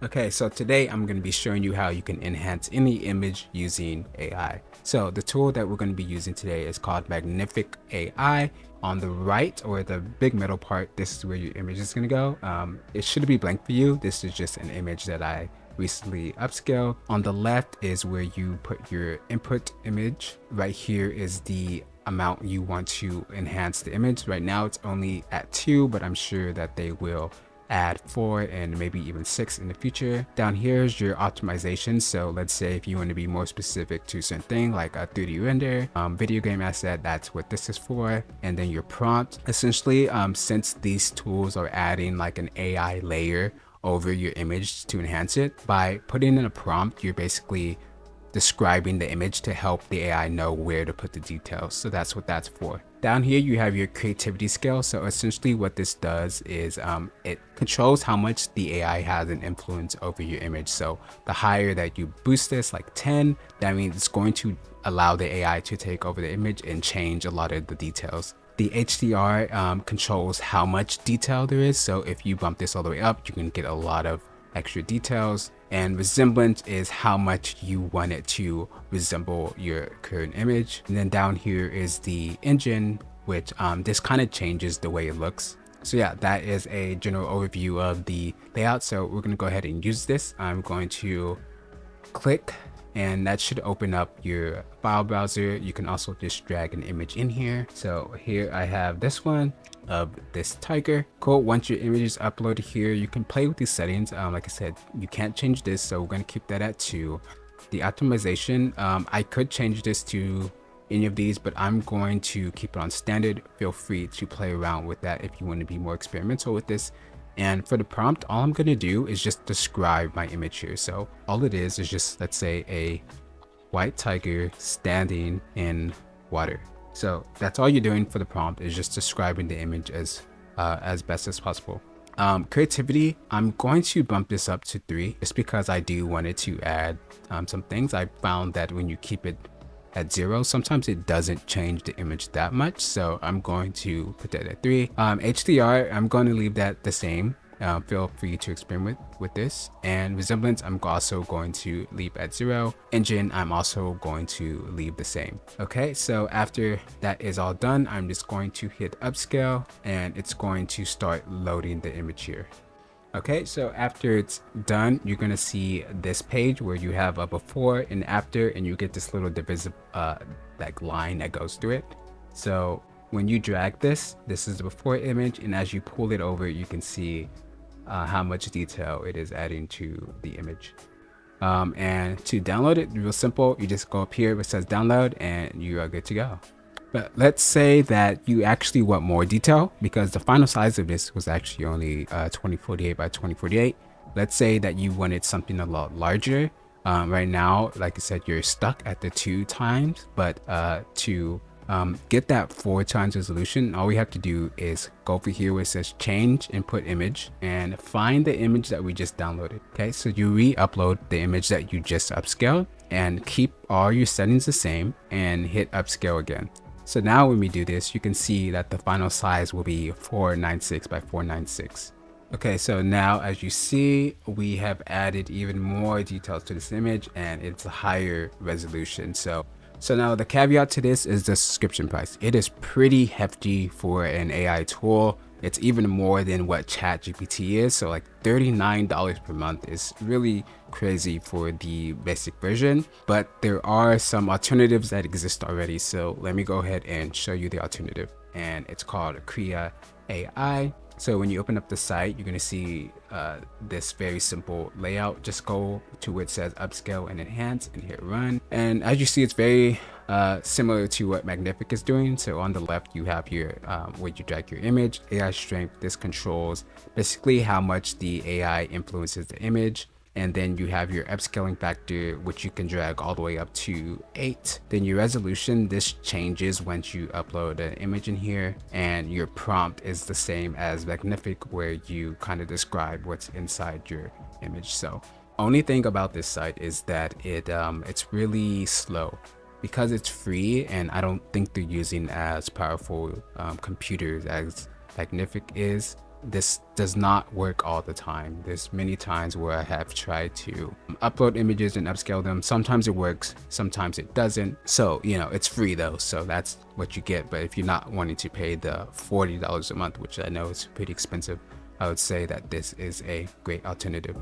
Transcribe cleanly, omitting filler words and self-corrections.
Okay, so today I'm going to be showing you how you can enhance any image using AI. So the tool that we're going to be using today is called Magnific AI. On the right, or the big middle part, this is where your image is going to go. It should be blank for you. This is just an image that I recently upscaled. On the left is where you put your input image. Right here is the amount you want to enhance the image. Right now it's only at 2, but I'm sure that they will add 4 and maybe even 6 in the future. Down here is your optimization. So let's say if you want to be more specific to certain thing like a 3D render, video game asset, that's what this is for. And then your prompt. Essentially, since these tools are adding like an AI layer over your image to enhance it, by putting in a prompt, you're basically describing the image to help the AI know where to put the details. So that's what that's for. Down here you have your creativity scale. So essentially what this does is it controls how much the AI has an influence over your image. So the higher that you boost this, like 10, that means it's going to allow the AI to take over the image and change a lot of the details. The HDR controls how much detail there is. So if you bump this all the way up, you can get a lot of extra details. And resemblance is how much you want it to resemble your current image. And then down here is the engine, which this kind of changes the way it looks. So yeah, that is a general overview of the layout. So we're going to go ahead and use this. I'm going to click, and that should open up your file browser. You can also just drag an image in here. So here I have this one of this tiger. Cool. Once your image is uploaded here, you can play with these settings. Like I said, you can't change this, so we're going to keep that at 2. The optimization, I could change this to any of these, but I'm going to keep it on standard. Feel free to play around with that if you want to be more experimental with this. And for the prompt, all I'm going to do is just describe my image here. So all it is just, let's say, a white tiger standing in water. So that's all you're doing for the prompt, is just describing the image as best as possible. Creativity, I'm going to bump this up to 3 just because I do want it to add some things. I found that when you keep it at 0, sometimes it doesn't change the image that much. So I'm going to put that at 3. HDR, I'm going to leave that the same. Feel free to experiment with this. And resemblance, I'm also going to leave at 0. Engine, I'm also going to leave the same. Okay, so after that is all done, I'm just going to hit upscale, and it's going to start loading the image here. Okay, so after it's done, you're gonna see this page where you have a before and after, and you get this little divisible like line that goes through it. So when you drag this is the before image, and as you pull it over, you can see how much detail it is adding to the image. And to download it, real simple, you just go up here where it says download, and you are good to go. But let's say that you actually want more detail, because the final size of this was actually only 2048 by 2048. Let's say that you wanted something a lot larger. Right now, like I said, you're stuck at the 2 times, but to get that 4 times resolution, all we have to do is go over here where it says change input image and find the image that we just downloaded. Okay, so you re-upload the image that you just upscaled and keep all your settings the same and hit upscale again. So now when we do this, you can see that the final size will be 496 by 496. Okay, so now as you see, we have added even more details to this image, and it's a higher resolution. So now the caveat to this is the subscription price. It is pretty hefty for an AI tool. It's even more than what ChatGPT is. So like $39 per month is really crazy for the basic version, but there are some alternatives that exist already. So let me go ahead and show you the alternative, and it's called Crea AI. So when you open up the site, you're going to see this very simple layout. Just go to where it says upscale and enhance and hit run. And as you see, it's very similar to what Magnific is doing. So on the left, you have your where you drag your image, AI strength. This controls basically how much the AI influences the image. And then you have your upscaling factor, which you can drag all the way up to 8. Then your resolution, this changes once you upload an image in here. And your prompt is the same as Magnific, where you kind of describe what's inside your image. So only thing about this site is that it's really slow. Because it's free, and I don't think they're using as powerful computers as Magnific is. this does not work all the time. There's many times where I have tried to upload images and upscale them. Sometimes it works, sometimes it doesn't. So, you know, it's free though, so that's what you get. But if you're not wanting to pay the $40 a month, which I know is pretty expensive, I would say that this is a great alternative.